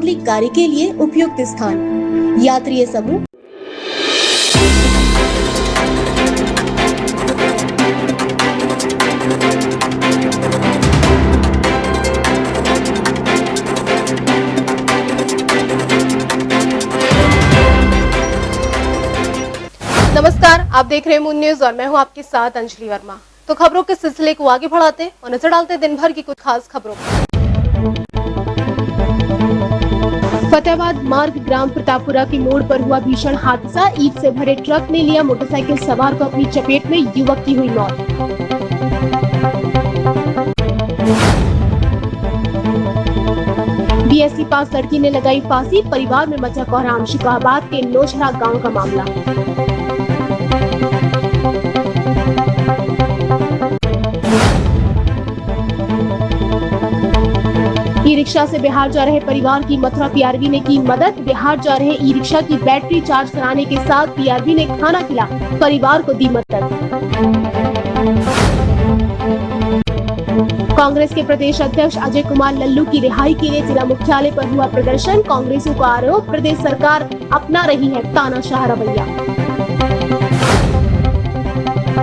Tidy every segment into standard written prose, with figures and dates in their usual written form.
मांगलिक कार्य के लिए उपयुक्त स्थान। यात्री समूह नमस्कार, आप देख रहे हैं मून न्यूज और मैं हूं आपके साथ अंजलि वर्मा। तो खबरों के सिलसिले को आगे बढ़ाते और नजर डालते दिन भर की कुछ खास खबरों पर। फतेहाबाद मार्ग ग्राम प्रतापपुरा की मोड़ पर हुआ भीषण हादसा। ईंट से भरे ट्रक ने लिया मोटरसाइकिल सवार को अपनी चपेट में, युवक की हुई मौत। बीएससी पास लड़की ने लगाई फांसी, परिवार में मचा कोहराम। शिकाबाद के नोशरा गांव का मामला। ई रिक्शा से बिहार जा रहे परिवार की मथुरा पीआरबी ने की मदद। बिहार जा रहे ई रिक्शा की बैटरी चार्ज कराने के साथ पीआरबी ने खाना खिला परिवार को दी मदद। कांग्रेस के प्रदेश अध्यक्ष अजय कुमार लल्लू की रिहाई के लिए जिला मुख्यालय पर हुआ प्रदर्शन। कांग्रेसियों का आरोप, प्रदेश सरकार अपना रही है तानाशाह रवैया।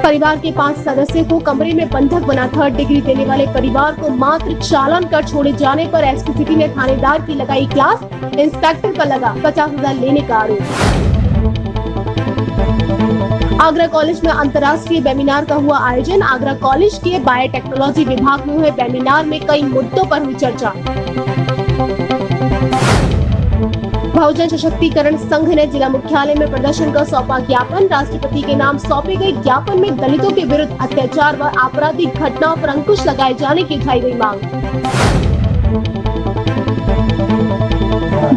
परिवार के 5 सदस्यों को कमरे में बंधक बना 3rd डिग्री देने वाले परिवार को मात्र चालान कर छोड़े जाने पर एसपी सिटी ने थानेदार की लगाई क्लास। इंस्पेक्टर पर लगा 50,000 लेने का आरोप। आगरा कॉलेज में अंतर्राष्ट्रीय वेबिनार का हुआ आयोजन। आगरा कॉलेज के बायोटेक्नोलॉजी विभाग में हुए वेबिनार में कई मुद्दों पर हुई चर्चा। बहुजन सशक्तिकरण संघ ने जिला मुख्यालय में प्रदर्शन कर सौंपा ज्ञापन। राष्ट्रपति के नाम सौंपे गए ज्ञापन में दलितों के विरुद्ध अत्याचार व आपराधिक घटनाओं पर अंकुश लगाए जाने की उठाई गई मांग।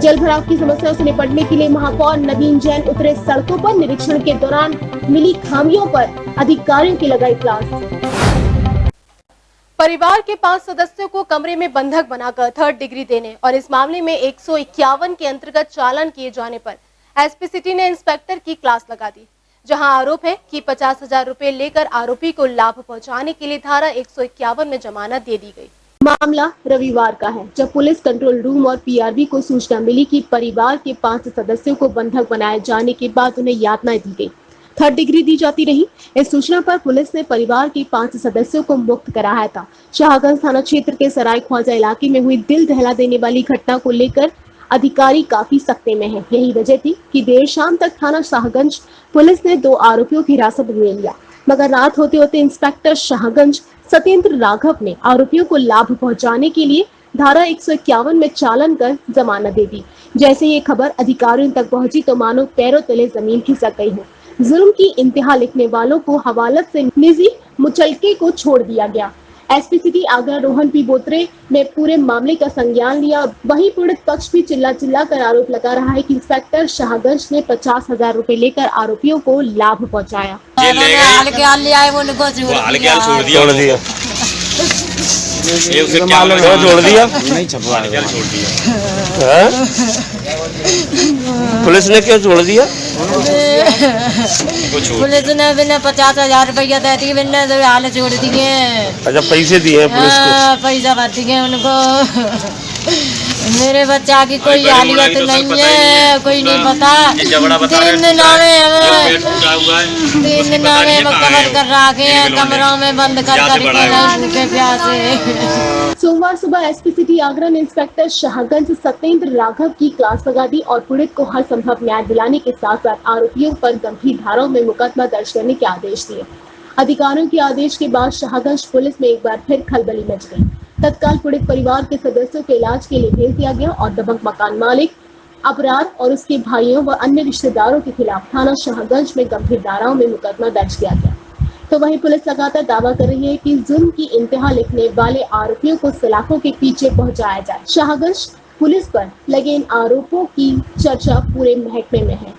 जल भराव की समस्याओं से निपटने के लिए महापौर नवीन जैन उतरे सड़कों पर। निरीक्षण के दौरान मिली खामियों पर अधिकारियों की लगाई क्लास। परिवार के 5 सदस्यों को कमरे में बंधक बनाकर 3rd डिग्री देने और इस मामले में 151 के अंतर्गत चालान किए जाने पर एसपी सिटी ने इंस्पेक्टर की क्लास लगा दी, जहां आरोप है कि 50,000 रुपए लेकर आरोपी को लाभ पहुंचाने के लिए धारा 151 में जमानत दे दी गई। मामला रविवार का है, जब पुलिस कंट्रोल रूम और पीआरबी को सूचना मिली कि परिवार के 5 सदस्यों को बंधक बनाए जाने के बाद उन्हें यातनाएं दी गई, 3rd डिग्री दी जाती रही। इस सूचना पर पुलिस ने परिवार के 5 सदस्यों को मुक्त कराया था। शाहगंज थाना क्षेत्र के सराय ख्वाजा इलाके में हुई दिल दहला देने वाली घटना को लेकर अधिकारी काफी सख्ते में हैं। यही वजह थी कि देर शाम तक थाना शाहगंज पुलिस ने 2 आरोपियों की हिरासत में लिया, मगर रात होते होते इंस्पेक्टर शाहगंज सत्येंद्र राघव ने आरोपियों को लाभ पहुंचाने के लिए धारा 151 में चालान कर जमानत दे दी। जैसे ये खबर अधिकारियों तक पहुंची तो मानो पैरों तले जमीन खिसक गई हो। जुल्म की इंतहा लिखने वालों को हवालत से निजी मुचलके को छोड़ दिया गया। SP city Agra Rohan P Botre ने पूरे मामले का संज्ञान लिया। वहीं पीड़ित पक्ष भी चिल्ला कर आरोप लगा रहा है कि इंस्पेक्टर शाहगंज ने 50,000 रुपए लेकर आरोपियों को लाभ पहुंचाया। पुलिस ने क्यों छोड़ दिया? पुलिस ने बिना 50,000 रुपया दे दिए, बिना तो हाल छोड़ दिए। अच्छा, पैसे दिए पुलिस को? पैसा भर दिए उनको। मेरे बच्चा की कोई हालियत नहीं है, कोई नहीं पता। 3 दिन नामे कवर कर रखे हैं, कमरों में बंद कर प्यासे। सोमवार सुबह एसपी सिटी आगरा ने इंस्पेक्टर शाहगंज सत्येंद्र राघव की क्लास लगा दी और पीड़ित को हर संभव न्याय दिलाने के साथ साथ आरोपियों पर गंभीर धाराओं में मुकदमा दर्ज करने के आदेश दिए। अधिकारियों के आदेश के बाद शाहगंज पुलिस में एक बार फिर खलबली मच गई। तत्काल पीड़ित परिवार के सदस्यों के इलाज के लिए भेज दिया गया और दबंग मकान मालिक, अपराध और उसके भाइयों व अन्य रिश्तेदारों के खिलाफ थाना शाहगंज में गंभीर धाराओं में मुकदमा दर्ज किया गया। तो वहीं पुलिस लगातार दावा कर रही है कि जुल्म की इंतहा लिखने वाले आरोपियों को सलाखों के पीछे पहुंचाया जाए। शाहगंज पुलिस पर लगे इन आरोपों की चर्चा पूरे महकमे में है।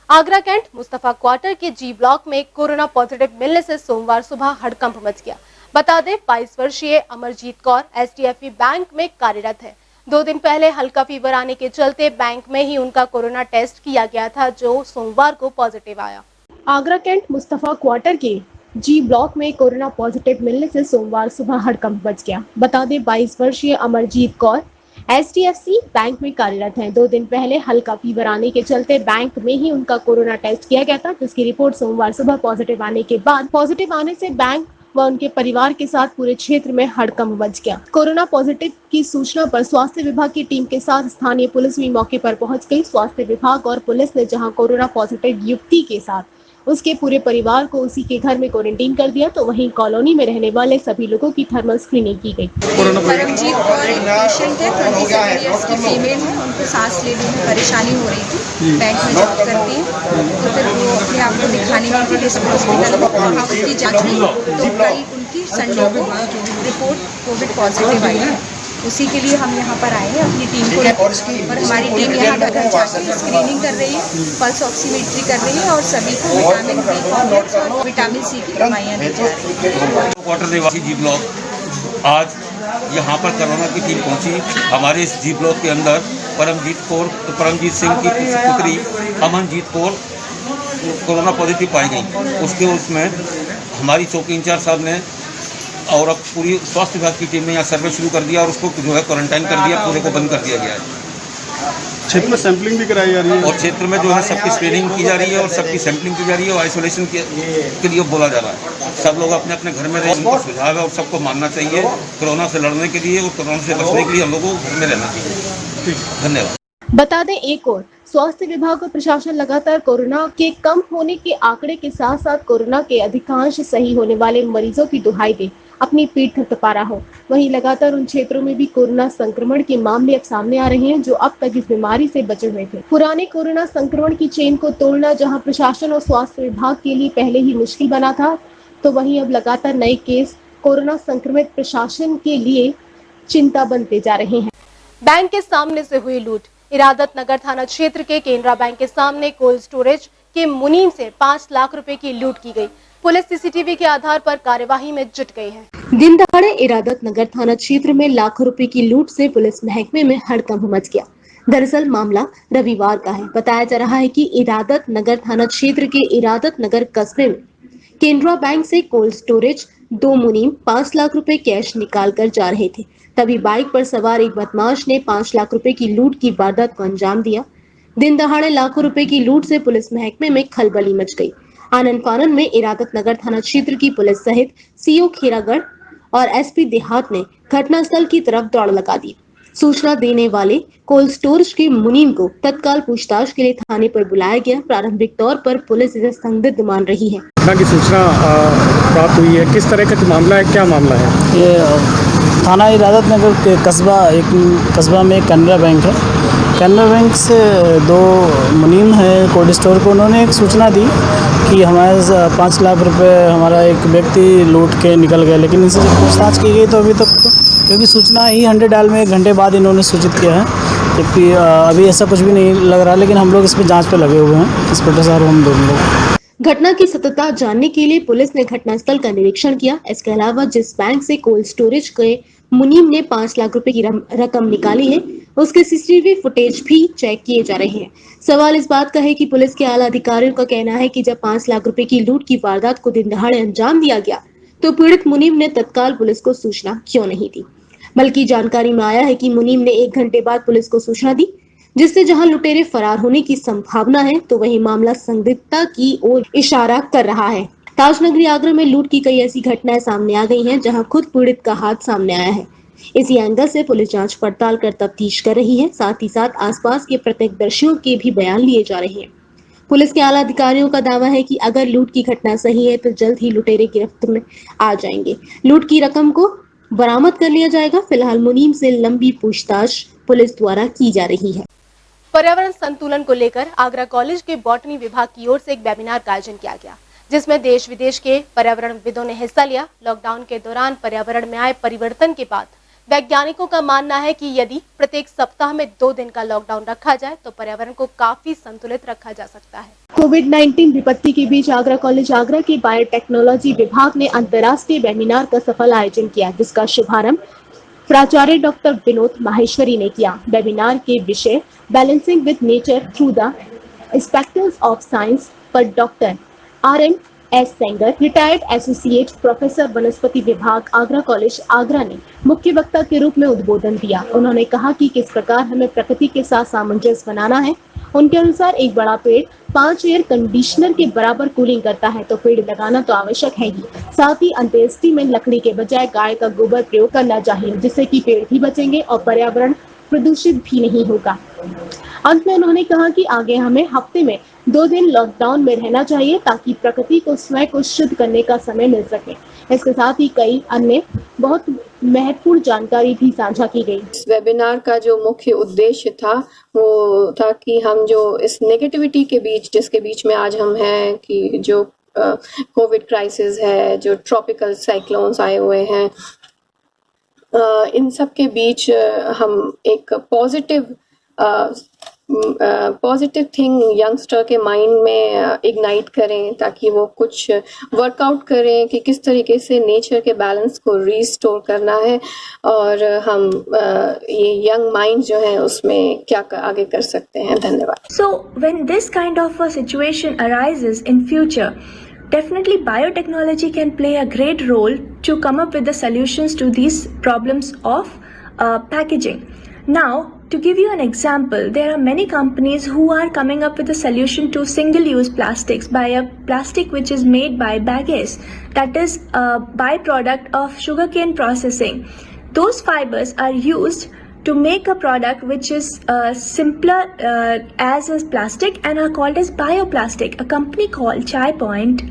आगरा कैंट मुस्तफा क्वार्टर के जी ब्लॉक में कोरोना पॉजिटिव मिलने से सोमवार सुबह हड़कंप मच गया। बता दें, 22 वर्षीय अमरजीत कौर एचडीएफसी बैंक में कार्यरत है। 2 दिन पहले हल्का फीवर आने के चलते बैंक में ही उनका कोरोना टेस्ट किया गया था, जो सोमवार को पॉजिटिव आया। आगरा कैंट मुस्तफा क्वार्टर के जी ब्लॉक में कोरोना पॉजिटिव मिलने से सोमवार सुबह हड़कंप मच गया। बता दें, 22 वर्षीय अमरजीत कौर HDFC बैंक में कार्यरत हैं। 2 दिन पहले हल्का फीवर आने के चलते बैंक में ही उनका कोरोना टेस्ट किया गया था, जिसकी रिपोर्ट सोमवार सुबह पॉजिटिव आने के बाद पॉजिटिव आने से बैंक व उनके परिवार के साथ पूरे क्षेत्र में हड़कंप मच गया। कोरोना पॉजिटिव की सूचना पर स्वास्थ्य विभाग की टीम के साथ स्थानीय पुलिस भी मौके पर पहुंच गई। स्वास्थ्य विभाग और पुलिस ने जहां कोरोना पॉजिटिव युवती के साथ उसके पूरे परिवार को उसी के घर में क्वारंटीन कर दिया, तो वहीं कॉलोनी में रहने वाले सभी लोगों की थर्मल स्क्रीनिंग की गई। परमजीत कौर एक पेशेंट है, 27 ईयर्स की फीमेल है। उनको सांस लेने में परेशानी हो रही थी, बैंक में जॉब करती है, तो फिर वो अपने आप को दिखाने गई थी डिस्ट्रिक्ट हॉस्पिटल में। वहाँ उसकी जाँच हुई तो कल उनकी संडे को रिपोर्ट कोविड पॉजिटिव आई है। उसी के लिए हम यहाँ पर आए हैं अपनी टीम को, और हमारी टीम यहाँ घर घर जाकर स्क्रीनिंग कर रही है, पल्स ऑक्सीमेट्री कर रही है और सभी को विटामिन बी कॉम्प्लेक्स और विटामिन सी की दवाइयाँ दी जा रही है। क्वार्टर निवासी जी ब्लॉक आज यहाँ पर कोरोना की टीम पहुँची। हमारे इस जी ब्लॉक के अंदर परमजीत सिंह की पुत्री अमनजीत कौर कोरोना पॉजिटिव पाई गई। उसमें हमारी चौकी इंचार्ज साहब ने और अब पूरी स्वास्थ्य विभाग की टीम ने यहाँ सर्वे शुरू कर दिया और उसको जो है क्वारंटाइन कर दिया, पूरे को बंद कर दिया गया है। क्षेत्र में सैंपलिंग भी कराई जा रही है और क्षेत्र में जो है सबकी स्क्रीनिंग की जा रही है और सबकी सैंपलिंग की जा रही है और आइसोलेशन के लिए बोला जा रहा है। सब लोग अपने अपने घर में रहें, उनका सुझाव है और सबको मानना चाहिए। कोरोना से लड़ने के लिए और कोरोना से बचने के लिए हम लोगों को घर में रहना चाहिए। धन्यवाद। बता दें, एक और स्वास्थ्य विभाग और प्रशासन लगातार कोरोना के कम होने के आंकड़े के साथ साथ कोरोना के अधिकांश सही होने वाले मरीजों की दुहाई दे अपनी पीठ थपथपा रहा हो। वहीं लगातार उन क्षेत्रों में भी कोरोना संक्रमण के मामले अब सामने आ रहे हैं जो अब तक इस बीमारी से बचे हुए थे। पुराने कोरोना संक्रमण की चेन को तोड़ना जहां प्रशासन और स्वास्थ्य विभाग के लिए पहले ही मुश्किल बना था, तो वहीं अब लगातार नए केस कोरोना संक्रमित प्रशासन के लिए चिंता बनते जा रहे हैं। बैंक के सामने से हुई लूट। इरादत नगर थाना क्षेत्र के केनरा बैंक के सामने कोल्ड स्टोरेज के मुनीम से 5 लाख रुपए की लूट की गई। पुलिस सीसीटीवी के आधार पर कार्यवाही में जुट गई है। दिन दहाड़े इरादत नगर थाना क्षेत्र में लाखों रुपए की लूट से पुलिस महकमे में हड़कंप मच गया। दरअसल मामला रविवार का है। बताया जा रहा है कि इरादत नगर थाना क्षेत्र के इरादत नगर कस्बे में केनरा बैंक से कोल्ड स्टोरेज 2 मुनीम 5 लाख रुपए कैश निकाल कर जा रहे थे। तभी बाइक पर सवार एक बदमाश ने 5 लाख रुपए की लूट की वारदात को अंजाम दिया। दिन दहाड़े लाखों रुपए की लूट से पुलिस महकमे में खलबली मच गई। आनंद फानन में इरादत नगर थाना क्षेत्र की पुलिस सहित सीओ खेरागढ़ और एसपी देहात ने घटनास्थल की तरफ दौड़ लगा दी। सूचना देने वाले कोल्ड स्टोरेज के मुनीम को तत्काल पूछताछ के लिए थाने पर बुलाया गया। प्रारंभिक तौर पर पुलिस इसे संदिग्ध मान रही है। की सूचना प्राप्त हुई है, किस तरह का मामला है, क्या मामला है? ये थाना इरादत नगर के कस्बा में कैनरा बैंक है। कैनरा बैंक से 2 मुनीम है कोल्ड स्टोर को, उन्होंने एक सूचना दी कि हमारे 5 लाख रुपए हमारा एक व्यक्ति लूट के निकल गया, लेकिन इनसे जब पूछताछ की गई तो अभी तक क्योंकि सूचना ही 100 डायल में 1 घंटे बाद इन्होंने सूचित किया है, जबकि अभी ऐसा कुछ भी नहीं लग रहा, लेकिन हम लोग इस पर जाँच पे लगे हुए हैं, इंस्पेक्टर साहब हम दोनों लोग। घटना की सत्यता जानने के लिए पुलिस ने घटनास्थल का निरीक्षण किया। इसके अलावा जिस बैंक से कोल्ड स्टोरेज के मुनीम ने 5 लाख रुपए की रकम निकाली है, उसके सीसीटीवी फुटेज भी चेक किए जा रहे हैं। सवाल इस बात का है कि पुलिस के आला अधिकारियों का कहना है कि जब 5 लाख रुपए की लूट की वारदात को दिन दहाड़े अंजाम दिया गया, तो पीड़ित मुनीम ने तत्काल पुलिस को सूचना क्यों नहीं दी। बल्कि जानकारी में आया है कि मुनीम ने 1 घंटे बाद पुलिस को सूचना दी, जिससे जहां लुटेरे फरार होने की संभावना है, तो वही मामला संदिग्धता की ओर इशारा कर रहा है। ताजनगरी आगरा में लूट की कई ऐसी घटनाएं सामने आ गई हैं, जहां खुद पीड़ित का हाथ सामने आया है। इसी एंगल से पुलिस जांच पड़ताल कर तफ्तीश कर रही है। साथ ही साथ आसपास के प्रत्यक्षदर्शियों के भी बयान लिए जा रहे हैं। पुलिस के आला अधिकारियों का दावा है कि अगर लूट की घटना सही है, तो जल्द ही लुटेरे गिरफ्त में आ जाएंगे। लूट की रकम को बरामद कर लिया जाएगा। फिलहाल मुनीम से लंबी पूछताछ पुलिस द्वारा की जा रही है। पर्यावरण संतुलन को लेकर आगरा कॉलेज के बॉटनी विभाग की ओर से एक वेबिनार का आयोजन किया गया, जिसमें देश विदेश के पर्यावरणविदों ने हिस्सा लिया। लॉकडाउन के दौरान पर्यावरण में आए परिवर्तन के बाद वैज्ञानिकों का मानना है कि यदि प्रत्येक सप्ताह में 2 दिन का लॉकडाउन रखा जाए, तो पर्यावरण को काफी संतुलित रखा जा सकता है। कोविड-19 विपत्ति के बीच आगरा कॉलेज आगरा के बायोटेक्नोलॉजी विभाग ने अंतर्राष्ट्रीय वेबिनार का सफल आयोजन किया, जिसका शुभारंभ प्राचार्य डॉक्टर विनोद माहेश्वरी ने किया। वेबिनार के विषय balancing with nature through the spectrums of science पर doctor R M. S Sengar, retired associate professor वनस्पति विभाग आगरा कॉलेज आगरा ने मुख्य वक्ता के रूप में उद्बोधन दिया। उन्होंने कहा कि किस प्रकार हमें प्रकृति के साथ सामंजस्य बनाना है। उनके अनुसार एक बड़ा पेड़ 5 एयर कंडीशनर के बराबर कूलिंग करता है, तो पेड़ लगाना तो आवश्यक है ही। साथ ही अंत्येष्टि में लकड़ी के बजाय गाय का गोबर प्रयोग करना चाहिए, जिससे कि पेड़ भी बचेंगे और पर्यावरण प्रदूषित भी नहीं होगा। अंत में उन्होंने कहा कि आगे हमें हफ्ते में 2 दिन लॉकडाउन में रहना चाहिए ताकि प्रकृति को स्वयं को शुद्ध करने का समय मिल सके। इसके साथ ही कई अन्य बहुत महत्वपूर्ण जानकारी भी साझा की गई। इस वेबिनार का जो मुख्य उद्देश्य था वो था कि हम जो इस नेगेटिविटी के बीच, जिसके बीच में आज हम हैं, कि जो कोविड क्राइसिस है, जो ट्रॉपिकल साइक्लोन्स आए हुए हैं, इन सब के बीच हम एक पॉजिटिव थिंग यंगस्टर के माइंड में इग्नाइट करें, ताकि वो कुछ वर्कआउट करें कि किस तरीके से नेचर के बैलेंस को रीस्टोर करना है और हम ये यंग माइंड जो है उसमें क्या आगे कर सकते हैं। धन्यवाद। So when this kind of a situation arises in future, definitely biotechnology can play a great role to come up with the solutions to these problems of packaging. Now, to give you an example, there are many companies who are coming up with a solution to single-use plastics by a plastic which is made by bagasse, that is a byproduct of sugarcane processing. Those fibers are used to make a product which is simpler as is plastic and are called as bioplastic. A company called Chai Point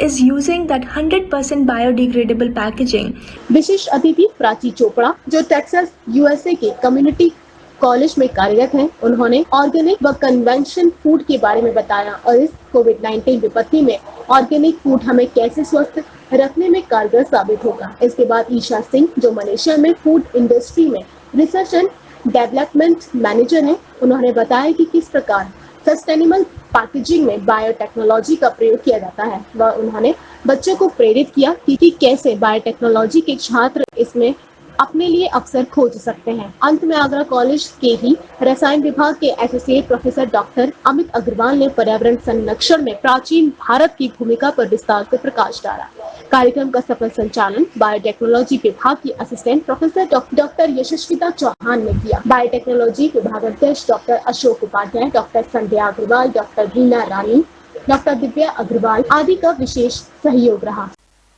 is using that 100% biodegradable packaging. विशिष्ट अतिथि प्राची चोपड़ा, जो Texas USA के community college में कार्यरत हैं, उन्होंने organic व convention food के बारे में बताया और इस कोविड-19 विपत्ति में ऑर्गेनिक फूड हमें कैसे स्वस्थ रखने में कारगर साबित होगा। इसके बाद ईशा सिंह, जो मलेशिया में फूड इंडस्ट्री में रिसर्च एंड डेवलपमेंट मैनेजर हैं, उन्होंने बताया कि किस प्रकार सस्टेनेबल पैकेजिंग में बायोटेक्नोलॉजी का प्रयोग किया जाता है। वह उन्होंने बच्चों को प्रेरित किया कि कैसे बायोटेक्नोलॉजी के छात्र इसमें अपने लिए अवसर खोज सकते हैं। अंत में आगरा कॉलेज के ही रसायन विभाग के associate professor doctor Amit Agarwal ने पर्यावरण संरक्षण में प्राचीन भारत की भूमिका पर विस्तार से प्रकाश डाला। कार्यक्रम का सफल संचालन बायोटेक्नोलॉजी विभाग की assistant professor doctor Yashasvita Chauhan ने किया। बायोटेक्नोलॉजी विभागाध्यक्ष डॉक्टर अशोक उपाध्याय, डॉक्टर संध्या अग्रवाल, डॉक्टर रीना रानी, डॉक्टर दिव्या अग्रवाल आदि का विशेष सहयोग रहा।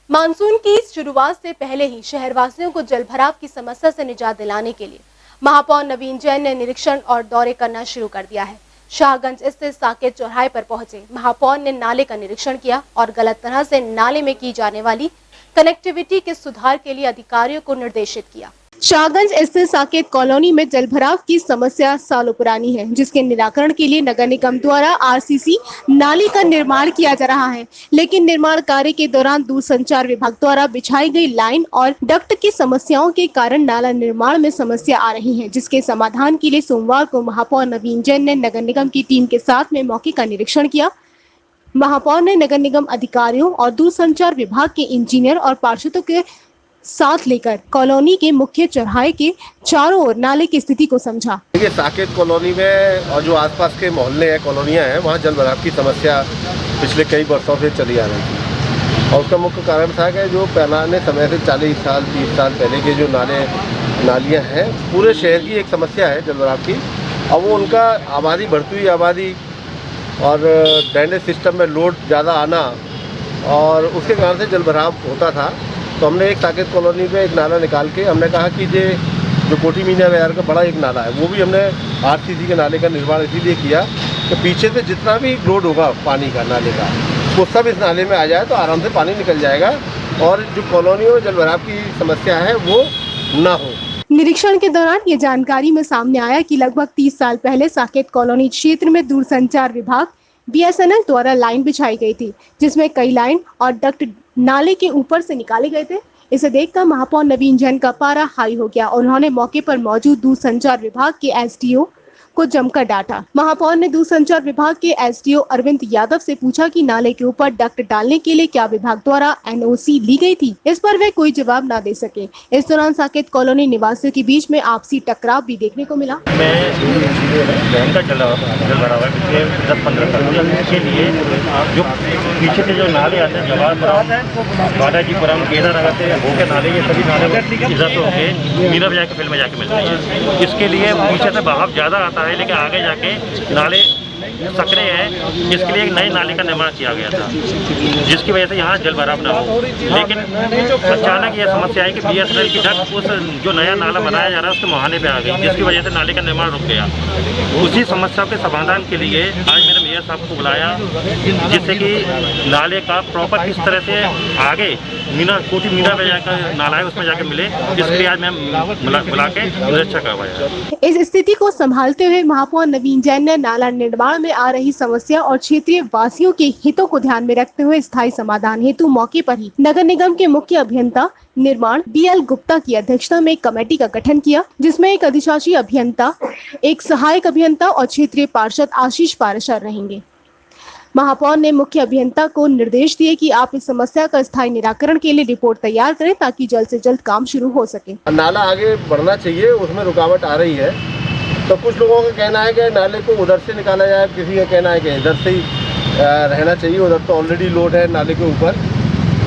मानसून की शुरुआत से पहले ही शहरवासियों को जलभराव की समस्या से निजात दिलाने के लिए महापौर नवीन जैन ने निरीक्षण और दौरे करना शुरू कर दिया है। शाहगंज स्थित साकेत चौराहे पर पहुंचे महापौर ने नाले का निरीक्षण किया और गलत तरह से नाले में की जाने वाली कनेक्टिविटी के सुधार के लिए अधिकारियों को निर्देशित किया। शाहगंज स्थित साकेत कॉलोनी में जलभराव की समस्या सालों पुरानी है, जिसके निराकरण के लिए नगर निगम द्वारा आरसीसी नाली का निर्माण किया जा रहा है, लेकिन निर्माण कार्य के दौरान दूरसंचार विभाग द्वारा बिछाई गई लाइन और डक्ट की समस्याओं के कारण नाला निर्माण में समस्या आ रही है, जिसके समाधान के लिए सोमवार को महापौर नवीन जैन ने नगर निगम की टीम के साथ में मौके का निरीक्षण किया। महापौर ने नगर निगम अधिकारियों और दूरसंचार विभाग के इंजीनियर और पार्षदों के साथ लेकर कॉलोनी के मुख्य चौराहे के चारों ओर नाले की स्थिति को समझा। देखिए, साकेत कॉलोनी में और जो आसपास के मोहल्ले हैं, कॉलोनियां हैं, वहाँ जलभराव की समस्या पिछले कई वर्षों से चली आ रही थी और उसका मुख्य कारण था कि जो पुराने समय से 40 साल 30 साल पहले के जो नालियाँ हैं, पूरे शहर की एक समस्या है जलभराव की। अब वो उनका आबादी, बढ़ती हुई आबादी और ड्रेनेज सिस्टम में लोड ज़्यादा आना और उसके कारण से जलभराव होता था। तो हमने एक साकेत कॉलोनी में एक नाला निकाल के हमने कहा कि ये जो कोठी मीना बाजार का बड़ा एक नाला है, वो भी हमने आरसीसी के नाले का निर्माण इसीलिए किया कि पीछे से जितना भी लोड होगा पानी का नाले का, वो सब इस नाले में आ जाए तो आराम से पानी निकल जाएगा और जो कॉलोनियों में जलभराव की समस्या है वो ना हो। निरीक्षण के दौरान ये जानकारी में सामने आया कि लगभग 30 साल पहले साकेत कॉलोनी क्षेत्र में दूरसंचार विभाग बीएसएनएल द्वारा लाइन बिछाई गई थी, जिसमें कई लाइन और डक्ट नाले के ऊपर से निकाले गए थे। इसे देखकर महापौर नवीन जैन का पारा हाई हो गया और उन्होंने मौके पर मौजूद दूरसंचार विभाग के एसडीओ को जमकर डांटा। महापौर ने दूरसंचार विभाग के एसडीओ अरविंद यादव से पूछा कि नाले के ऊपर डक्ट डालने के लिए क्या विभाग द्वारा एनओसी ली गई थी। इस पर वे कोई जवाब न दे सके। इस दौरान साकेत कॉलोनी निवासियों के बीच में आपसी टकराव भी देखने को मिला। भयंकर जल भरा हुआ है पिछले 10-15 साल के लिए। जो पीछे से जो नाले आते हैं जवाहरपुरम, बालाजीपुरम, केदारनगर से होके नाले, ये सभी नाले इधर से होके मीरा बाजार के फील्ड में जाके मिलते हैं। इसके लिए पीछे से बहाव ज़्यादा आता है, लेकिन आगे जाके नाले सकरे हैं, जिसके लिए एक नए नाले का निर्माण किया गया था, जिसकी वजह से यहाँ जल भराव न हो। लेकिन अचानक यह समस्या है कि BSNL की ढक उस जो नया नाला बनाया जा रहा है उसके मुहाने पे आ गई, जिसकी वजह से नाले का निर्माण रुक गया। उसी समस्या के समाधान के लिए आज मैंने मेयर साहब को बुलाया, जिससे कि नाले का प्रॉपर किस तरह से आगे कोटी मीरा बाजार का नाला है उसमें जाके मिले, इसके लिए आज मैं बुला के निरीक्षण करवाया। इस स्थिति को संभालते हुए महापौर नवीन जैन ने नाला निर्माण में आ रही समस्या और क्षेत्रीय वासियों के हितों को ध्यान में रखते हुए स्थायी समाधान हेतु मौके पर ही नगर निगम के मुख्य अभियंता निर्माण BL गुप्ता की अध्यक्षता में एक कमेटी का गठन किया, जिसमें एक अधिशासी अभियंता, एक सहायक अभियंता और क्षेत्रीय पार्षद आशीष पाराशर रहेंगे। महापौर ने मुख्य अभियंता को निर्देश दिए कि आप इस समस्या का स्थायी निराकरण के लिए रिपोर्ट तैयार करें ताकि जल्द से जल्द काम शुरू हो सके। नाला आगे बढ़ना चाहिए, उसमें रुकावट आ रही है, तो कुछ लोगों का कहना है कि नाले को उधर से निकाला जाए, किसी का कहना है कि इधर से ही रहना चाहिए, उधर तो ऑलरेडी लोड है नाले के ऊपर।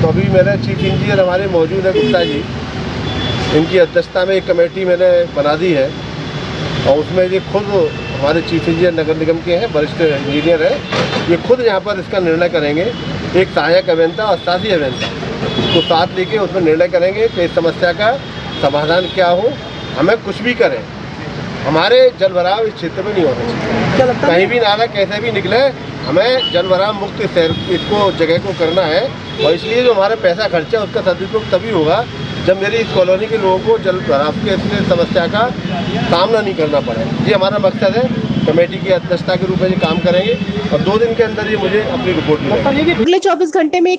तो अभी मेरे चीफ इंजीनियर हमारे मौजूद है गुप्ता जी, इनकी अध्यक्षता में एक कमेटी मैंने बना दी है और उसमें ये खुद हमारे चीफ इंजीनियर नगर निगम के हैं, वरिष्ठ इंजीनियर है, ये खुद यहाँ पर इसका निर्णय करेंगे। एक सहायक अभियंता और शासी अभियंता को साथ लेके उसमें निर्णय करेंगे कि इस समस्या का समाधान क्या हो। हमें कुछ भी करें, हमारे जल भराव इस क्षेत्र में नहीं होना चाहिए, कहीं भी नाला कैसे भी निकले, हमें जल भराव मुक्त शहर इसको जगह को करना है। और इसलिए जो हमारा पैसा खर्चा है उसका सदुपयोग तभी होगा जब मेरी इस कॉलोनी के लोगों को जल भराव के समस्या का सामना नहीं करना पड़े। ये हमारा मकसद है। कमेटी की अध्यक्षता के रूप में ये काम करेंगे और 2 दिन के अंदर ये मुझे अपनी रिपोर्ट मिलेगी। अगले 24 घंटे में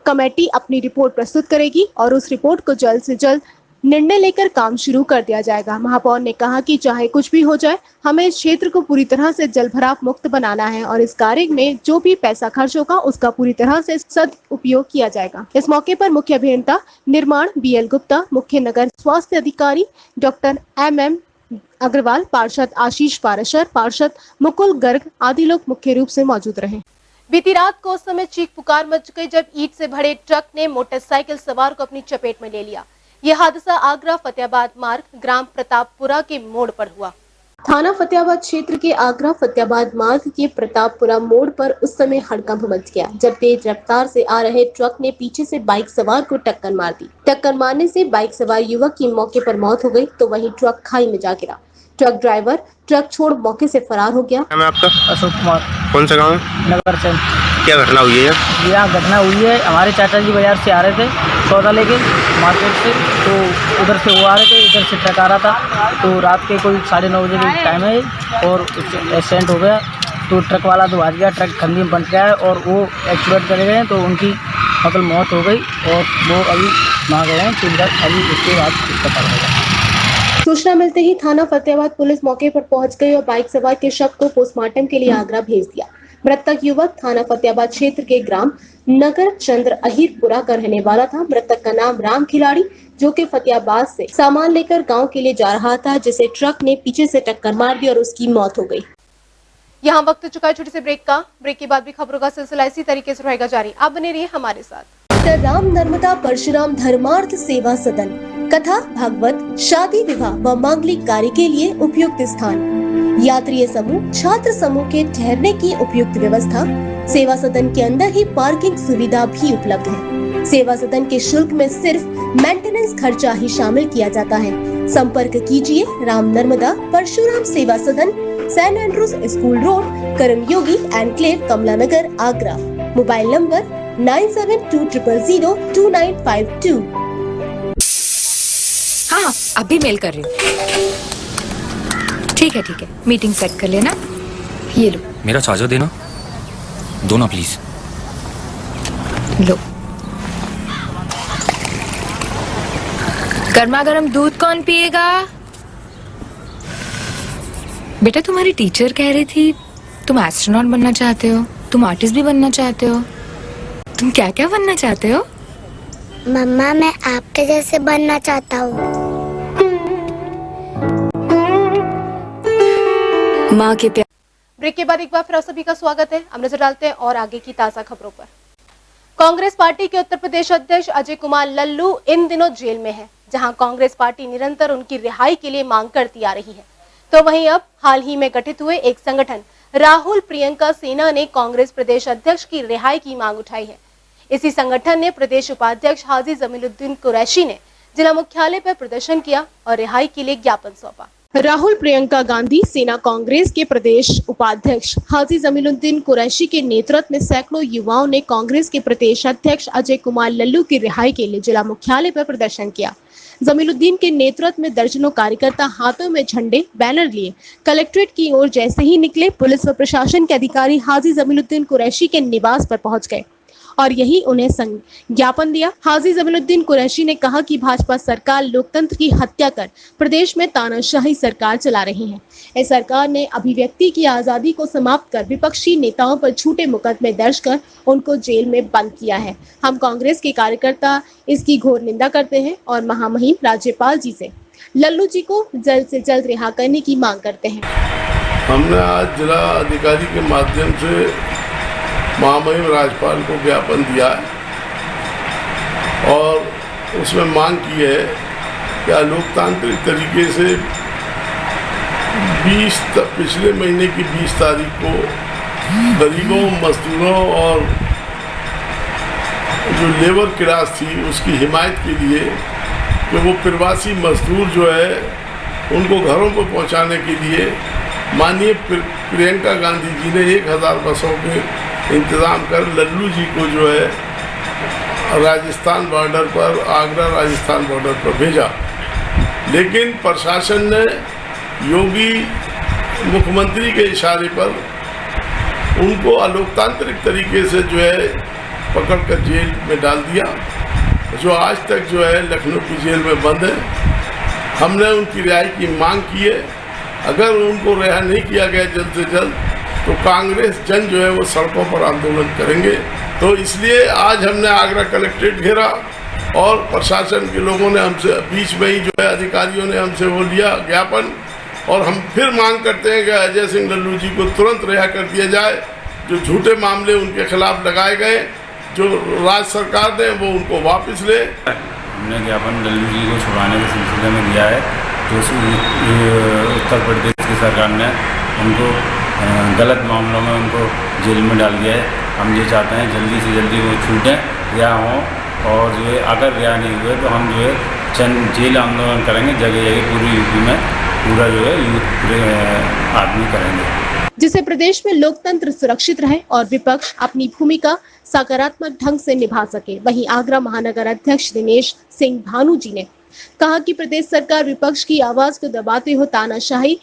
कमेटी अपनी रिपोर्ट प्रस्तुत करेगी और उस रिपोर्ट को जल्द से जल्द निर्णय लेकर काम शुरू कर दिया जाएगा। महापौर ने कहा कि चाहे कुछ भी हो जाए, हमें इस क्षेत्र को पूरी तरह से जलभराव मुक्त बनाना है और इस कार्य में जो भी पैसा खर्च होगा उसका पूरी तरह से सदुपयोग किया जाएगा। इस मौके पर मुख्य अभियंता निर्माण BL गुप्ता, मुख्य नगर स्वास्थ्य अधिकारी डॉक्टर MM अग्रवाल, पार्षद आशीष पाराशर, पार्षद मुकुल गर्ग आदि लोग मुख्य रूप से मौजूद रहे। बीती रात को उस समय चीख पुकार मच गई जब ईंट से भरे ट्रक ने मोटरसाइकिल सवार को अपनी चपेट में ले लिया। यह हादसा आगरा फतेहाबाद मार्ग ग्राम प्रतापपुरा के मोड़ पर हुआ। थाना फतेहाबाद क्षेत्र के आगरा फतेहाबाद मार्ग के प्रतापपुरा मोड़ पर उस समय हड़कंप मच गया जब तेज रफ्तार से आ रहे ट्रक ने पीछे से बाइक सवार को टक्कर मार दी। टक्कर मारने से बाइक सवार युवक की मौके पर मौत हो गई तो वहीं ट्रक खाई में जा गिरा। ट्रक ड्राइवर ट्रक छोड़ मौके से फरार हो गया। मैं आपका अशोक कुमार। कौन सा गाँव? नगर चंद। क्या घटना हुई है? यहाँ घटना हुई है, हमारे चाचा जी बाजार से आ रहे थे सौदा लेके मार्केट से, तो उधर से वो आ रहे थे, इधर से ट्रक आ रहा था, तो रात के कोई 9:30 बजे का टाइम है और एक्सीडेंट हो गया। तो ट्रक वाला तो भाग गया, ट्रक खंडी में पलट गया है और वो एक्सीडेंट चले गए, तो उनकी मतलब मौत हो गई और वो अभी वहाँ गए हैं सुविधा, अभी उसके बाद उसका पता होगा। सूचना मिलते ही थाना फतेहाबाद पुलिस मौके पर पहुंच गई और बाइक सवार के शव को पोस्टमार्टम के लिए आगरा भेज दिया। मृतक युवक थाना फतेहाबाद क्षेत्र के ग्राम नगर चंद्र अहिरपुरा का रहने वाला था। मृतक का नाम राम खिलाड़ी, जो कि फतेहाबाद से सामान लेकर गांव के लिए जा रहा था, जिसे ट्रक ने पीछे से टक्कर मार दी और उसकी मौत हो गई। यहाँ वक्त चुका है छोटे से ब्रेक का। ब्रेक के बाद भी खबरों का सिलसिला इसी तरीके से रहेगा जारी। आप बने रहिए हमारे साथ। राम नर्मदा परशुराम धर्मार्थ सेवा सदन, कथा, भागवत, शादी, विवाह व मांगलिक कार्य के लिए उपयुक्त स्थान, यात्री समूह, छात्र समूह के ठहरने की उपयुक्त व्यवस्था। सेवा सदन के अंदर ही पार्किंग सुविधा भी उपलब्ध है। सेवा सदन के शुल्क में सिर्फ मेंटेनेंस खर्चा ही शामिल किया जाता है। संपर्क कीजिए Ram Narmada Parshuram Seva Sadan, Saint Andrews school road, Karmayogi enclave, Kamla Nagar, Agra. Mobile number 9720002952। हाँ, अभी मेल कर रही हूँ। ठीक है, मीटिंग सेट कर लेना। ये लो। मेरा चार्जर देना, दो ना प्लीज। लो। गर्मा गर्म दूध कौन पिएगा? बेटा, तुम्हारी टीचर कह रही थी तुम एस्ट्रोनॉट बनना चाहते हो, तुम आर्टिस्ट भी बनना चाहते हो। तुम क्या क्या बनना चाहते हो? मम्मा, मैं आपके जैसे बनना चाहता हूँ। माँ के प्यार। ब्रेक के बाद एक बार फिर आप सभी का स्वागत है। अब नजर डालते हैं और आगे की ताजा खबरों पर। कांग्रेस पार्टी के उत्तर प्रदेश अध्यक्ष अजय कुमार लल्लू इन दिनों जेल में है, जहां कांग्रेस पार्टी निरंतर उनकी रिहाई के लिए मांग करती आ रही है। तो वहीं अब हाल ही में गठित हुए एक संगठन राहुल प्रियंका सेना ने कांग्रेस प्रदेश अध्यक्ष की रिहाई की मांग उठाई है। इसी संगठन ने प्रदेश उपाध्यक्ष हाजी जमीलुद्दीन कुरैशी ने जिला मुख्यालय पर प्रदर्शन किया और रिहाई के लिए ज्ञापन सौंपा। राहुल प्रियंका गांधी सेना कांग्रेस के प्रदेश उपाध्यक्ष हाजी जमीलुद्दीन कुरैशी के नेतृत्व में सैकड़ों युवाओं ने कांग्रेस के प्रदेश अध्यक्ष अजय कुमार लल्लू की रिहाई के लिए जिला मुख्यालय पर प्रदर्शन किया। जमीलुद्दीन के नेतृत्व में दर्जनों कार्यकर्ता हाथों में झंडे बैनर लिए कलेक्ट्रेट की ओर जैसे ही निकले, पुलिस व प्रशासन के अधिकारी हाजी जमीलुद्दीन कुरैशी के निवास पर पहुंच गए और यही उन्हें ज्ञापन दिया। हाजी जमीलुद्दीन कुरैशी ने कहा कि भाजपा सरकार लोकतंत्र की हत्या कर प्रदेश में तानाशाही सरकार चला रही है। इस सरकार ने अभिव्यक्ति की आजादी को समाप्त कर विपक्षी नेताओं पर झूठे मुकदमे दर्ज कर उनको जेल में बंद किया है। हम कांग्रेस के कार्यकर्ता इसकी घोर निंदा करते हैं और महामहिम राज्यपाल जी से लल्लू जी को जल्द से जल्द रिहा करने की मांग करते हैं। हमने आज जिला अधिकारी के माध्यम से महामहिम राज्यपाल को ज्ञापन दिया है और उसमें मांग की है कि लोकतांत्रिक तरीके से पिछले महीने की 20 तारीख को गरीबों, मजदूरों और जो लेबर क्लास थी उसकी हिमायत के लिए कि वो प्रवासी मजदूर जो है उनको घरों पर पहुंचाने के लिए माननीय प्रियंका गांधी जी ने 1000 बसों के इंतज़ाम कर लल्लू जी को जो है राजस्थान बॉर्डर पर, आगरा राजस्थान बॉर्डर पर भेजा। लेकिन प्रशासन ने योगी मुख्यमंत्री के इशारे पर उनको अलोकतांत्रिक तरीके से जो है पकड़कर जेल में डाल दिया, जो आज तक जो है लखनऊ की जेल में बंद है। हमने उनकी रिहाई की मांग की है। अगर उनको रिहा नहीं किया गया जल्द से जल्द तो कांग्रेस जन जो है वो सड़कों पर आंदोलन करेंगे। तो इसलिए आज हमने आगरा कलेक्ट्रेट घेरा और प्रशासन के लोगों ने हमसे बीच में ही जो है अधिकारियों ने हमसे वो लिया ज्ञापन, और हम फिर मांग करते हैं कि अजय सिंह लल्लू जी को तुरंत रिहा कर दिया जाए। जो झूठे मामले उनके खिलाफ लगाए गए, जो राज्य सरकार ने वो उनको वापस ले। हमने ज्ञापन लल्लू जी को छुड़वाने के सिलसिले में दिया है। तो उत्तर प्रदेश की सरकार ने उनको गलत मामलों में उनको जेल में डाल दिया है। हम ये चाहते हैं जल्दी से जल्दी वो छूटें, रिहा हों, और जो है अगर रिहा नहीं हुए तो हम जो है जेल आंदोलन करेंगे जगह जगह पूरी यूपी में, पूरा जो है यूथ आदमी करेंगे, जिससे प्रदेश में लोकतंत्र सुरक्षित रहे और विपक्ष अपनी भूमिका सकारात्मक ढंग से निभा सके। वहीं आगरा महानगर अध्यक्ष दिनेश सिंह भानु जी ने कहा कि प्रदेश सरकार विपक्ष की आवाज को दबाते हुए तानाशाही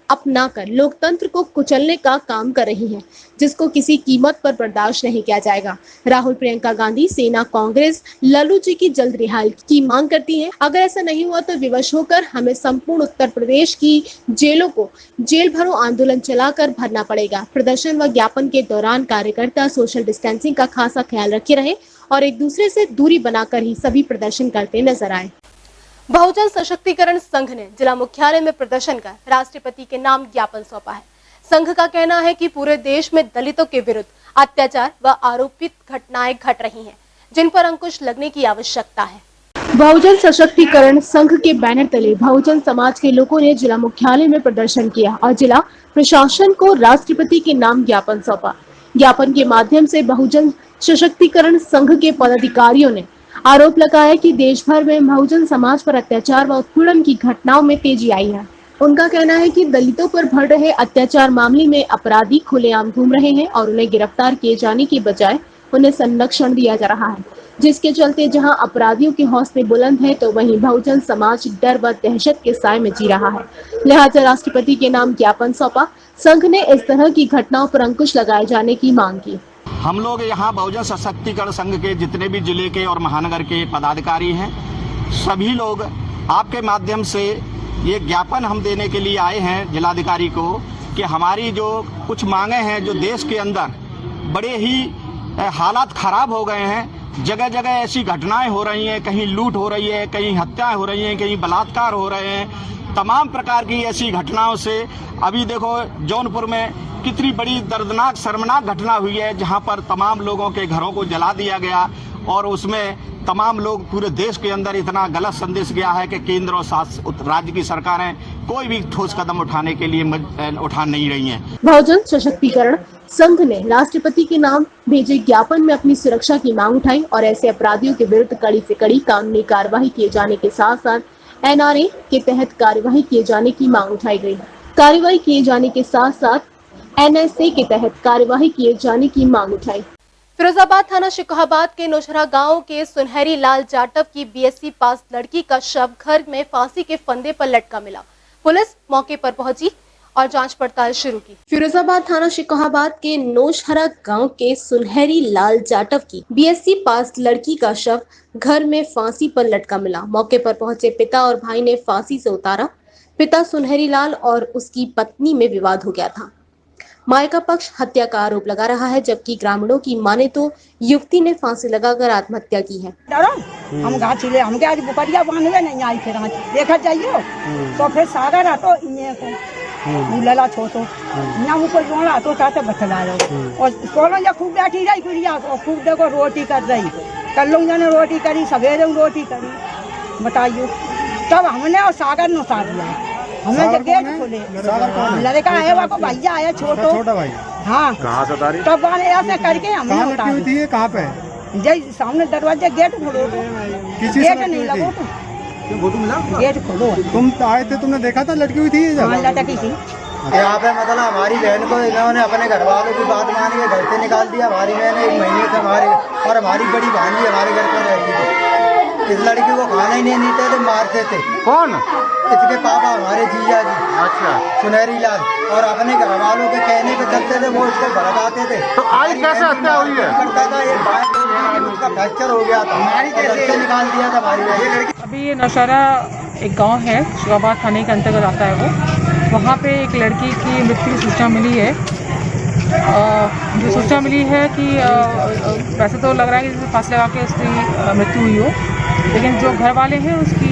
अपनाकर लोकतंत्र को कुचलने का काम कर रही है, जिसको किसी कीमत पर बर्दाश्त नहीं किया जाएगा। राहुल प्रियंका गांधी सेना कांग्रेस लल्लू जी की जल्द रिहाई की मांग करती है। अगर ऐसा नहीं हुआ तो विवश होकर हमें संपूर्ण उत्तर प्रदेश की जेलों को जेल भरो आंदोलन चलाकर भरना पड़ेगा। प्रदर्शन व ज्ञापन के दौरान कार्यकर्ता सोशल डिस्टेंसिंग का खासा ख्याल रखे रहे और एक दूसरे से दूरी बनाकर ही सभी प्रदर्शन करते नजर आए। बहुजन सशक्तिकरण संघ ने जिला मुख्यालय में प्रदर्शन कर राष्ट्रपति के नाम ज्ञापन सौंपा है। संघ का कहना है कि पूरे देश में दलितों के विरुद्ध अत्याचार व आरोपित घटनाएं घट रही हैं, जिन पर अंकुश लगने की आवश्यकता है। बहुजन सशक्तिकरण संघ के बैनर तले बहुजन समाज के लोगों ने जिला मुख्यालय में प्रदर्शन किया और जिला प्रशासन को राष्ट्रपति के नाम ज्ञापन सौंपा। ज्ञापन के माध्यम से बहुजन सशक्तिकरण संघ के पदाधिकारियों ने आरोप लगाया कि देश भर में बहुजन समाज पर अत्याचार व उत्पीड़न की घटनाओं में तेजी आई है। उनका कहना है कि दलितों पर बढ़ रहे अत्याचार मामले में अपराधी खुलेआम घूम रहे हैं और उन्हें गिरफ्तार किए जाने की बजाय उन्हें संरक्षण दिया जा रहा है, जिसके चलते जहां अपराधियों के हौसले बुलंद हैं तो वहीं बहुजन समाज डर व दहशत के साए में जी रहा है। लिहाजा राष्ट्रपति के नाम ज्ञापन सौंपा। संघ ने इस तरह की घटनाओं पर अंकुश लगाए जाने की मांग की। हम लोग यहाँ बहुजन सशक्तिकरण संघ के जितने भी जिले के और महानगर के पदाधिकारी हैं, सभी लोग आपके माध्यम से ये ज्ञापन हम देने के लिए आए हैं जिलाधिकारी को कि हमारी जो कुछ मांगे हैं, जो देश के अंदर बड़े ही हालात खराब हो गए हैं, जगह जगह ऐसी घटनाएं हो रही हैं, कहीं लूट हो रही है, कहीं हत्याएं हो रही हैं, कहीं बलात्कार हो रहे हैं, तमाम प्रकार की ऐसी घटनाओं से अभी देखो जौनपुर में कितनी बड़ी दर्दनाक शर्मनाक घटना हुई है, जहां पर तमाम लोगों के घरों को जला दिया गया और उसमें तमाम लोग, पूरे देश के अंदर इतना गलत संदेश गया है कि केंद्र और राज्य की सरकारें कोई भी ठोस कदम उठाने के लिए उठा नहीं रही हैं। बहुजन सशक्तिकरण संघ ने राष्ट्रपति के नाम भेजे ज्ञापन में अपनी सुरक्षा की मांग उठाई और ऐसे अपराधियों के विरुद्ध कड़ी से कड़ी कानूनी कार्यवाही किए जाने के साथ साथ NRA के तहत कार्यवाही किए जाने की मांग उठाई गई। कार्यवाही किए जाने के साथ साथ NSA के तहत कार्यवाही किए जाने की मांग उठाई। फिरोजाबाद थाना शिकोहाबाद के नौशहरा गांव के सुनहरी लाल जाटव की BSc पास लड़की का शव घर में फांसी के फंदे पर लटका मिला। पुलिस मौके पर पहुंची और जांच पड़ताल शुरू की। फिरोजाबाद थाना शिकोहाबाद के नौशहरा गांव के सुनहरी लाल जाटव की BSc पास लड़की का शव घर में फांसी पर लटका मिला। मौके पर पहुंचे पिता और भाई ने फांसी से उतारा। पिता सुनहरी लाल और उसकी पत्नी में विवाद हो गया था। मां का पक्ष हत्या का आरोप लगा रहा है, जबकि ग्रामीणों की माने तो युवती ने फांसी लगाकर आत्महत्या की है। हम गाछी ले हम आज बुकरिया बांधवे नहीं आई फिर देखा जाइयो तो फिर सागर आतो इने को लला छोटो ना मुको जोड़ा तो चाहते बचलायो और कोलो या खूब बैठी रही गुड़िया और खूब देखो रोटी कर रही, कल लोग ने रोटी करी, सवेरे रोटी करी, बताइयो। तब हमने और सागर नो साथ दिया, हमने जब गेट खोले लड़का आया वो भैया आया छोटा भाई। हाँ कहाँ से उतारी? तब वाले ऐसे करके हमने उतारी थी। कहाँ पे? जय सामने दरवाजे गेट खोलो, गेट नहीं लगो तो गेट खोलो। तुम आए थे, तुमने देखा था लड़की हुई थी? लड़की थी यहाँ पे। मतलब हमारी बहन को इन्होंने अपने घर वालों की बात मान के घर से निकाल दिया। हमारी बहन 1 महीने से हमारी बड़ी भांजी हमारे घर पर रहती थी। इस लड़की को खाना ही नहीं देते थे, मारते थे। कौन? इसके पापा हमारे जीजा जी। अच्छा। सुनहरी लाल। और अपने घर वालों के कहने पे चलते थे, वो इसको भड़काते थे। तो आज कैसे हत्या हुई है? करता था ये बात, उसका फ्रैक्चर हो गया था, हमारी घर से निकाल दिया था हमारी लड़की। अभी ये नौशहरा एक गांव है, शिकोहाबाद थाने के अंतर्गत आता है वो। वहाँ पे एक लड़की की मृत्यु की सूचना मिली है। जो सूचना मिली है कि वैसे तो लग रहा है कि फांसी लगा के उसकी मृत्यु हुई हो, लेकिन जो घर वाले हैं उसकी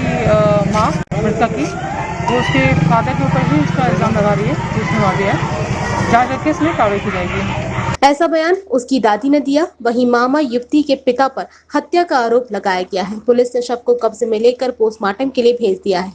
माँ मृतक की, वो उसके फादर के ऊपर ही उसका इल्ज़ाम लगा रही है कि उसने मार दिया है। जांच करके इसमें कार्रवाई की जाएगी। ऐसा बयान उसकी दादी ने दिया। वहीं मामा युवती के पिता पर हत्या का आरोप लगाया गया है। पुलिस ने शव को कब्जे में लेकर पोस्टमार्टम के लिए भेज दिया है।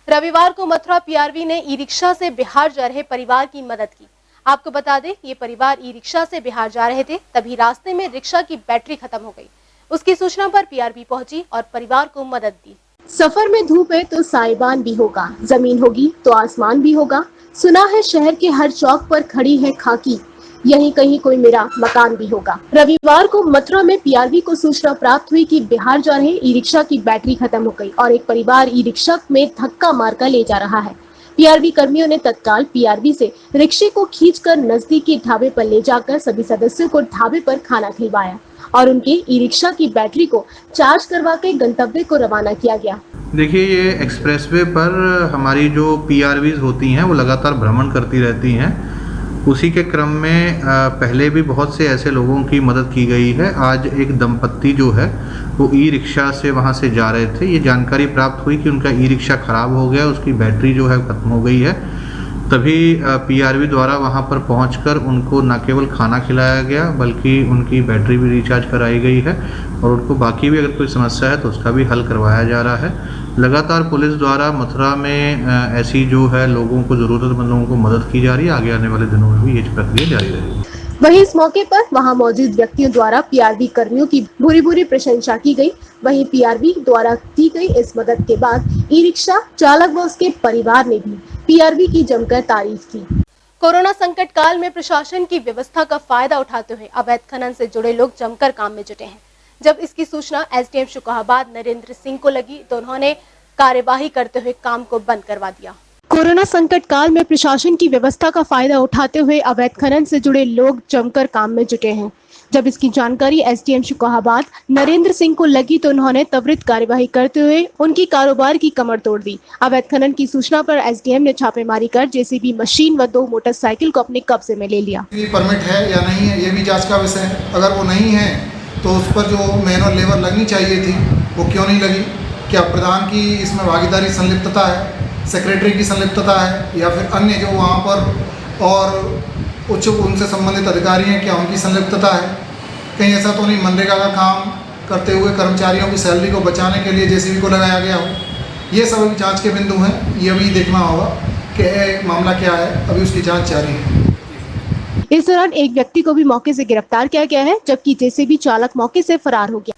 रविवार को मथुरा PRV ने ई-रिक्शा से बिहार जा रहे परिवार की मदद की। आपको बता दें, ये परिवार ई-रिक्शा से बिहार जा रहे थे, तभी रास्ते में रिक्शा की बैटरी खत्म हो गई। उसकी सूचना पर PRV पहुंची और परिवार को मदद दी। सफर में धूप है तो साइबान भी होगा, जमीन होगी तो आसमान भी होगा। सुना है शहर के हर चौक पर खड़ी है खाकी, यहीं कहीं कोई मेरा मकान भी होगा। रविवार को मथुरा में PRV को सूचना प्राप्त हुई कि बिहार जा रहे ई-रिक्शा की बैटरी खत्म हो गई और एक परिवार ई-रिक्शा में धक्का मारकर ले जा रहा है। PRV कर्मियों ने तत्काल PRV से रिक्शे को खींचकर नजदीकी ढाबे पर ले जाकर सभी सदस्यों को ढाबे पर खाना खिलवाया और उनके ई-रिक्शा की बैटरी को चार्ज करवा के गंतव्य को रवाना किया गया। देखिए, ये एक्सप्रेसवे पर हमारी जो PRVs होती हैं वो लगातार भ्रमण करती रहती हैं। उसी के क्रम में पहले भी बहुत से ऐसे लोगों की मदद की गई है। आज एक दंपत्ति जो है वो ई-रिक्शा से वहाँ से जा रहे थे। ये जानकारी प्राप्त हुई कि उनका ई-रिक्शा ख़राब हो गया, उसकी बैटरी जो है ख़त्म हो गई है। तभी PRV द्वारा वहाँ पर पहुंचकर उनको न केवल खाना खिलाया गया बल्कि उनकी बैटरी भी रिचार्ज कराई गई है और उनको बाकी भी अगर कोई समस्या है तो उसका भी हल करवाया जा रहा है। लगातार पुलिस द्वारा मथुरा में ऐसी जो है लोगों को, ज़रूरतमंद लोगों को मदद की जा रही है। आगे आने वाले दिनों में भी ये प्रक्रिया जारी रहेगी। वहीं इस मौके पर वहां मौजूद व्यक्तियों द्वारा PRV कर्मियों की भूरी प्रशंसा की गई। वहीं PRV द्वारा की गई इस मदद के बाद ई-रिक्शा चालक व उसके परिवार ने भी PRV की जमकर तारीफ की। कोरोना संकट काल में प्रशासन की व्यवस्था का फायदा उठाते हुए अवैध खनन से जुड़े लोग जमकर काम में जुटे हैं। जब इसकी सूचना SDM शिकोहाबाद नरेंद्र सिंह को लगी तो उन्होंने कार्यवाही करते हुए काम को बंद करवा दिया। कोरोना संकट काल में प्रशासन की व्यवस्था का फायदा उठाते हुए अवैध खनन से जुड़े लोग जमकर काम में जुटे हैं। जब इसकी जानकारी SDM शिकोहाबाद नरेंद्र सिंह को लगी तो उन्होंने त्वरित कार्यवाही करते हुए उनकी कारोबार की कमर तोड़ दी। अवैध खनन की सूचना पर SDM ने छापेमारी कर JCB मशीन व 2 मोटरसाइकिल को अपने कब्जे में ले लिया। परमिट है या नहीं है ये भी जांच का विषय है। अगर वो नहीं है तो उस पर जो मैनुअल लेबर लगनी चाहिए थी वो क्यों नहीं लगी? क्या प्रधान की इसमें भागीदारी संलिप्तता है, सेक्रेटरी की संलिप्तता है या फिर अन्य जो वहाँ पर और उच्च उनसे संबंधित अधिकारी हैं, क्या उनकी संलिप्तता है, कहीं ऐसा तो नहीं मनरेगा का काम करते हुए कर्मचारियों की सैलरी को बचाने के लिए जेसीबी को लगाया गया हो। ये सब अभी जांच के बिंदु हैं, ये अभी देखना होगा कि मामला क्या है, अभी उसकी जांच जारी है। इस दौरान एक व्यक्ति को भी मौके से गिरफ्तार किया गया है, जबकि जेसीबी चालक मौके से फरार हो गया।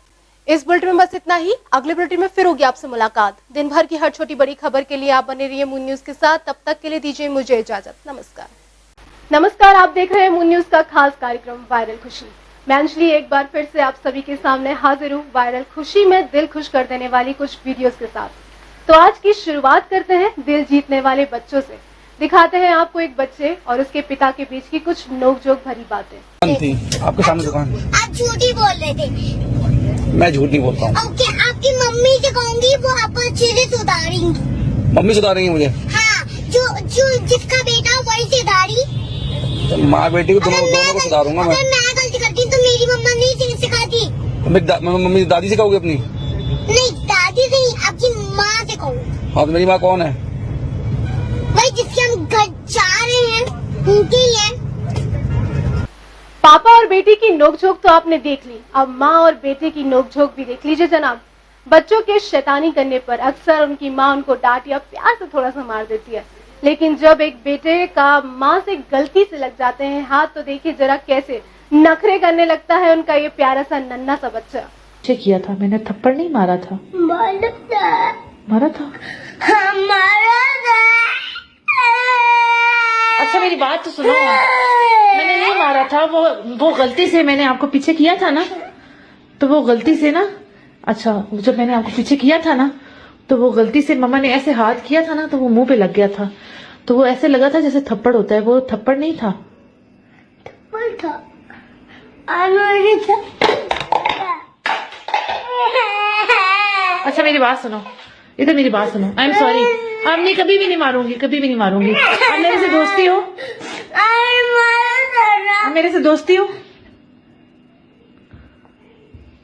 इस बुलेटिन में बस इतना ही। अगले बुलेटिन में फिर होगी आपसे मुलाकात। दिन भर की हर छोटी बड़ी खबर के लिए आप बने रहिए मून न्यूज के साथ। तब तक के लिए दीजिए मुझे इजाजत। नमस्कार, आप देख रहे हैं मून न्यूज का खास कार्यक्रम वायरल खुशी। मैं अंजलि एक बार फिर से आप सभी के सामने हाजिर हूँ वायरल खुशी में दिल खुश कर देने वाली कुछ वीडियोस के साथ। तो आज की शुरुआत करते हैं दिल जीतने वाले बच्चों से। दिखाते हैं आपको एक बच्चे और उसके पिता के बीच की कुछ नोकझोंक भरी बातें। आपके सामने दुकान। आप झूठ ही बोल रहे थे। मैं झूठ नहीं बोलता हूँ। ओके, आपकी मम्मी से कहूँगी, वो आपको अच्छे से सुधारेंगी। मम्मी सुधारेंगी मुझे? हाँ, जो जिसका बेटा वही सुधारी। तो माँ बेटी को दोनों को सुधारूंगा मैं। अगर मैं गलती करती तो मेरी मम्मा नहीं सिखाती। मम्मी दादी से कहोगे अपनी? नहीं, दादी से नहीं, आपकी माँ से कहूँ। हाँ, तो मेरी माँ कौन है? भाई जिसके हम घर जा रहे हैं उनकी ही है। पापा और बेटी की नोकझोंक तो आपने देख ली, अब माँ और बेटे की नोकझोंक भी देख लीजिए जनाब। बच्चों के शैतानी करने पर अक्सर उनकी माँ उनको डांट या प्यार से थोड़ा सा मार देती है, लेकिन जब एक बेटे का माँ से गलती से लग जाते हैं हाथ, तो देखिए जरा कैसे नखरे करने लगता है उनका ये प्यारा सा नन्हा सा बच्चा। किया था मैंने, थप्पड़ नहीं मारा था। मारा था? हाँ, मारा था। अच्छा मेरी बात तो सुनो, मैंने नहीं मारा था, वो गलती से मैंने आपको पीछे किया था ना, तो वो गलती से ना, अच्छा जब मैंने आपको पीछे किया था ना, तो वो गलती से मम्मा ने ऐसे हाथ किया था ना, तो वो मुंह पे लग गया था, तो वो ऐसे लगा था जैसे थप्पड़ होता है, वो थप्पड़ नहीं था। थप्पड़ था। अच्छा मेरी बात सुनो, इधर मेरी बात सुनो। आई एम सॉरी, अब नहीं, कभी भी नहीं मारूंगी, कभी भी नहीं मारूंगी। अब मेरे से दोस्ती हो? मेरे से दोस्ती हो?